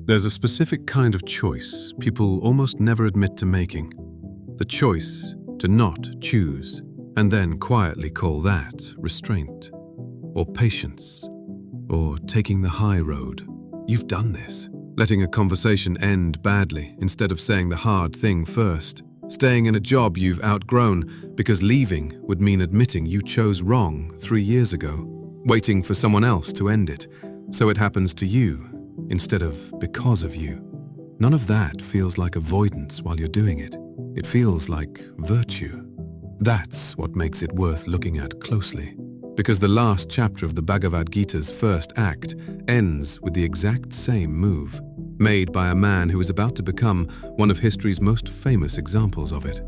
There's a specific kind of choice people almost never admit to making. The choice to not choose, and then quietly call that restraint, or patience, or taking the high road. You've done this. Letting a conversation end badly instead of saying the hard thing first. Staying in a job you've outgrown because leaving would mean admitting you chose wrong 3 years ago. Waiting for someone else to end it, so it happens to you instead of because of you. None of that feels like avoidance while you're doing it. It feels like virtue. That's what makes it worth looking at closely. Because the last chapter of the Bhagavad Gita's first act ends with the exact same move, made by a man who is about to become one of history's most famous examples of it.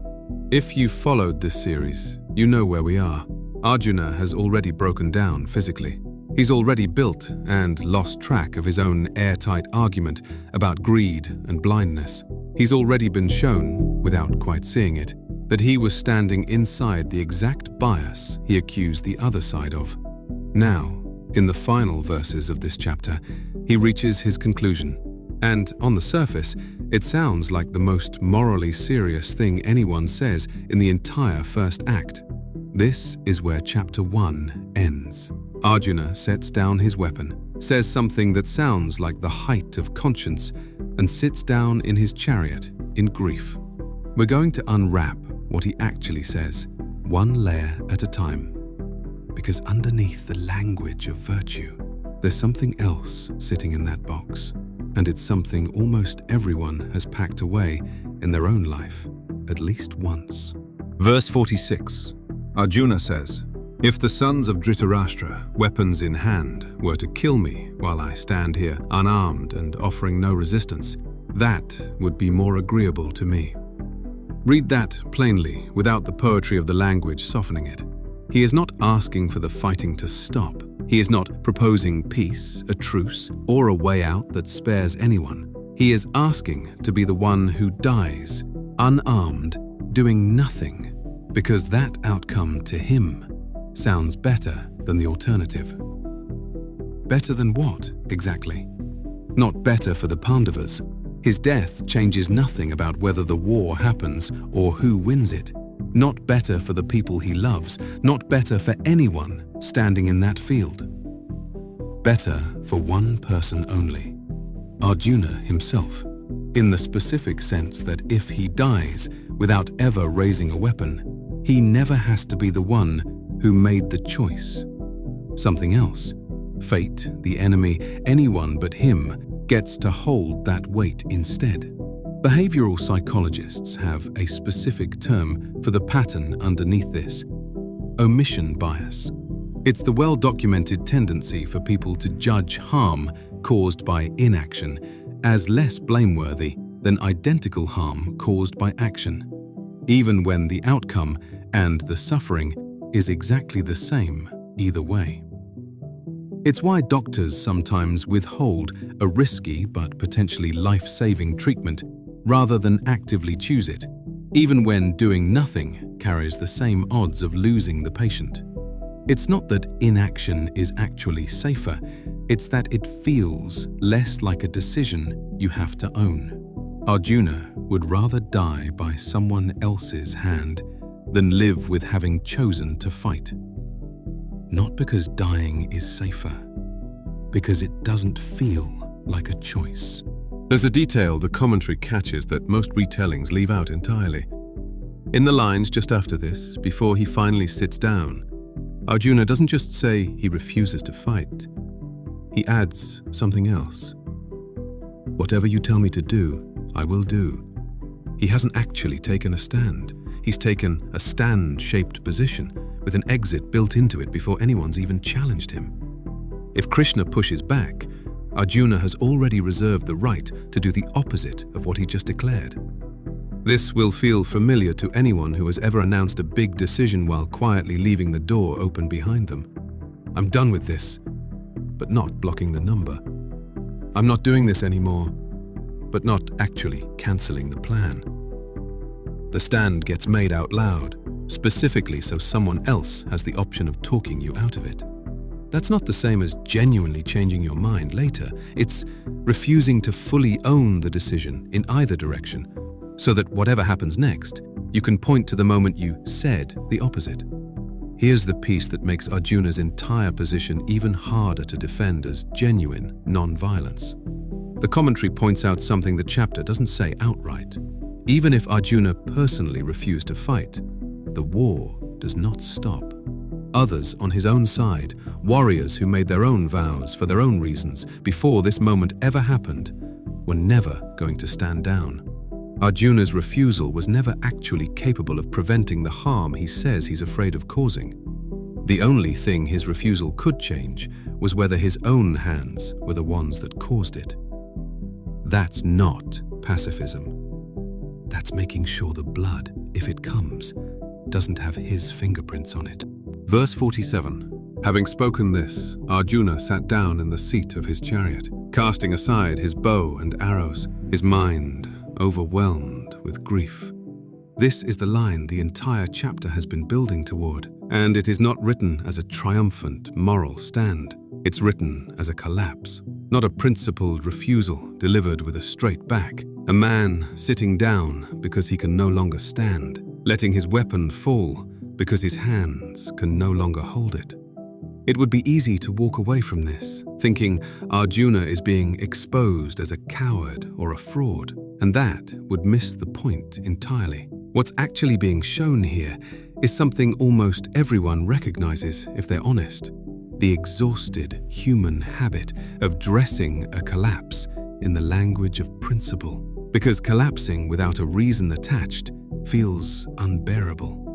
If you've followed this series, you know where we are. Arjuna has already broken down physically. He's already built and lost track of his own airtight argument about greed and blindness. He's already been shown, without quite seeing it, that he was standing inside the exact bias he accused the other side of. Now, in the final verses of this chapter, he reaches his conclusion. And on the surface, it sounds like the most morally serious thing anyone says in the entire first act. This is where chapter 1 ends. Arjuna sets down his weapon, says something that sounds like the height of conscience, and sits down in his chariot in grief. We're going to unwrap what he actually says, one layer at a time. Because underneath the language of virtue, there's something else sitting in that box. And it's something almost everyone has packed away in their own life, at least once. Verse 46. Arjuna says, "If the sons of Dhritarashtra, weapons in hand, were to kill me while I stand here unarmed and offering no resistance, that would be more agreeable to me." Read that plainly, without the poetry of the language softening it. He is not asking for the fighting to stop. He is not proposing peace, a truce, or a way out that spares anyone. He is asking to be the one who dies, unarmed, doing nothing, because that outcome to him sounds better than the alternative. Better than what, exactly? Not better for the Pandavas. His death changes nothing about whether the war happens or who wins it. Not better for the people he loves, not better for anyone standing in that field. Better for one person only, Arjuna himself, in the specific sense that if he dies without ever raising a weapon, he never has to be the one who made the choice. Something else, fate, the enemy, anyone but him, gets to hold that weight instead. Behavioral psychologists have a specific term for the pattern underneath this: omission bias. It's the well-documented tendency for people to judge harm caused by inaction as less blameworthy than identical harm caused by action, even when the outcome and the suffering is exactly the same either way. It's why doctors sometimes withhold a risky but potentially life-saving treatment rather than actively choose it, even when doing nothing carries the same odds of losing the patient. It's not that inaction is actually safer, it's that it feels less like a decision you have to own. Arjuna would rather die by someone else's hand than live with having chosen to fight. Not because dying is safer, because it doesn't feel like a choice. There's a detail the commentary catches that most retellings leave out entirely. In the lines just after this, before he finally sits down, Arjuna doesn't just say he refuses to fight. He adds something else. "Whatever you tell me to do, I will do." He hasn't actually taken a stand. He's taken a stand-shaped position with an exit built into it before anyone's even challenged him. If Krishna pushes back, Arjuna has already reserved the right to do the opposite of what he just declared. This will feel familiar to anyone who has ever announced a big decision while quietly leaving the door open behind them. "I'm done with this," but not blocking the number. "I'm not doing this anymore," but not actually cancelling the plan. The stand gets made out loud, specifically so someone else has the option of talking you out of it. That's not the same as genuinely changing your mind later. It's refusing to fully own the decision in either direction, so that whatever happens next, you can point to the moment you said the opposite. Here's the piece that makes Arjuna's entire position even harder to defend as genuine non-violence. The commentary points out something the chapter doesn't say outright. Even if Arjuna personally refused to fight, the war does not stop. Others on his own side, warriors who made their own vows for their own reasons before this moment ever happened, were never going to stand down. Arjuna's refusal was never actually capable of preventing the harm he says he's afraid of causing. The only thing his refusal could change was whether his own hands were the ones that caused it. That's not pacifism. That's making sure the blood, if it comes, doesn't have his fingerprints on it. Verse 47. Having spoken this, Arjuna sat down in the seat of his chariot, casting aside his bow and arrows, his mind overwhelmed with grief. This is the line the entire chapter has been building toward, and it is not written as a triumphant moral stand. It's written as a collapse, not a principled refusal delivered with a straight back. A man sitting down because he can no longer stand, letting his weapon fall because his hands can no longer hold it. It would be easy to walk away from this, thinking Arjuna is being exposed as a coward or a fraud, and that would miss the point entirely. What's actually being shown here is something almost everyone recognizes if they're honest: the exhausted human habit of dressing a collapse in the language of principle, because collapsing without a reason attached feels unbearable.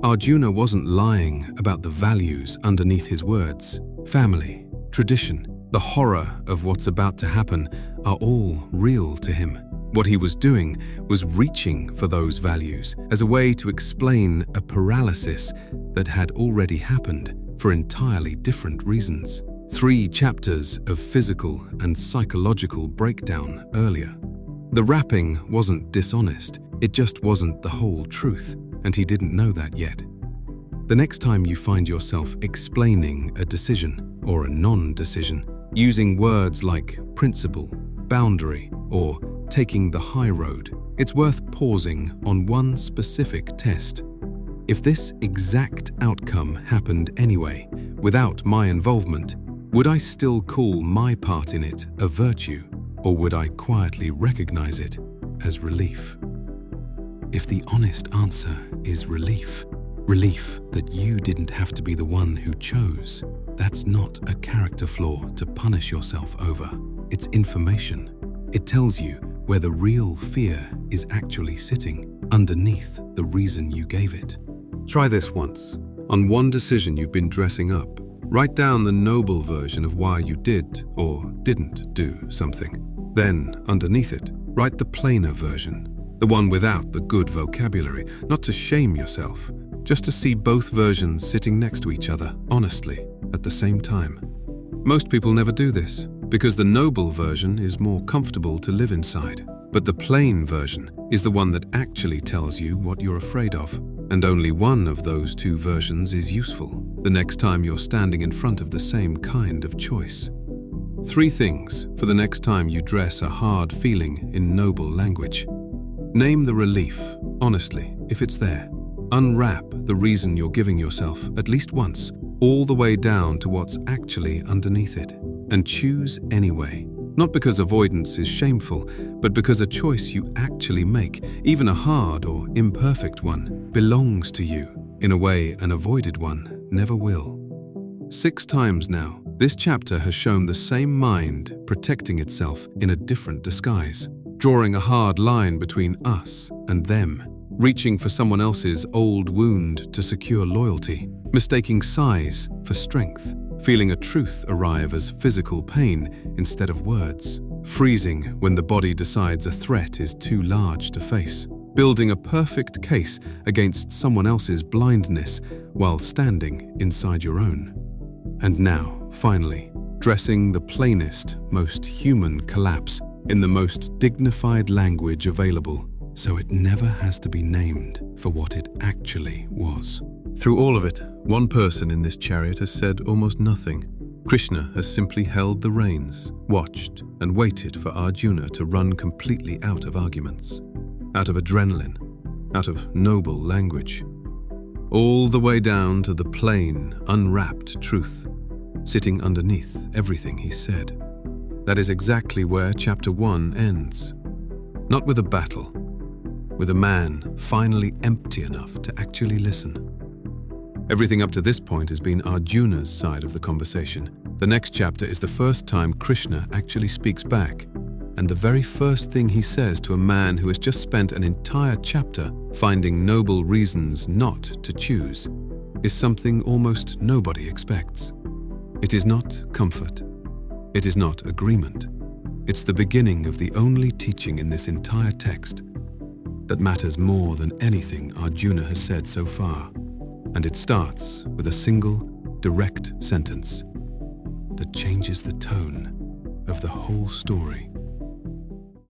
Arjuna wasn't lying about the values underneath his words. Family, tradition, the horror of what's about to happen are all real to him. What he was doing was reaching for those values as a way to explain a paralysis that had already happened for entirely different reasons. 3 chapters of physical and psychological breakdown earlier. The wrapping wasn't dishonest, it just wasn't the whole truth, and he didn't know that yet. The next time you find yourself explaining a decision or a non-decision, using words like principle, boundary, or taking the high road, it's worth pausing on one specific test. If this exact outcome happened anyway, without my involvement, would I still call my part in it a virtue, or would I quietly recognize it as relief? If the honest answer is relief, relief that you didn't have to be the one who chose, that's not a character flaw to punish yourself over. It's information. It tells you where the real fear is actually sitting, underneath the reason you gave it. Try this once. On one decision you've been dressing up, write down the noble version of why you did or didn't do something. Then, underneath it, write the plainer version, the one without the good vocabulary, not to shame yourself, just to see both versions sitting next to each other, honestly, at the same time. Most people never do this, because the noble version is more comfortable to live inside. But the plain version is the one that actually tells you what you're afraid of, and only one of those 2 versions is useful the next time you're standing in front of the same kind of choice. 3 things for the next time you dress a hard feeling in noble language. Name the relief, honestly, if it's there. Unwrap the reason you're giving yourself at least once, all the way down to what's actually underneath it. And choose anyway. Not because avoidance is shameful, but because a choice you actually make, even a hard or imperfect one, belongs to you in a way an avoided one never will. 6 times now, this chapter has shown the same mind protecting itself in a different disguise, drawing a hard line between us and them, reaching for someone else's old wound to secure loyalty, mistaking size for strength, feeling a truth arrive as physical pain instead of words, freezing when the body decides a threat is too large to face, building a perfect case against someone else's blindness while standing inside your own. And now, finally, dressing the plainest, most human collapse in the most dignified language available, so it never has to be named for what it actually was. Through all of it, one person in this chariot has said almost nothing. Krishna has simply held the reins, watched, and waited for Arjuna to run completely out of arguments, out of adrenaline, out of noble language, all the way down to the plain, unwrapped truth, sitting underneath everything he said. That is exactly where chapter 1 ends. Not with a battle, with a man finally empty enough to actually listen. Everything up to this point has been Arjuna's side of the conversation. The next chapter is the first time Krishna actually speaks back, and the very first thing he says to a man who has just spent an entire chapter finding noble reasons not to choose is something almost nobody expects. It is not comfort. It is not agreement. It's the beginning of the only teaching in this entire text that matters more than anything Arjuna has said so far. And it starts with a single, direct sentence that changes the tone of the whole story.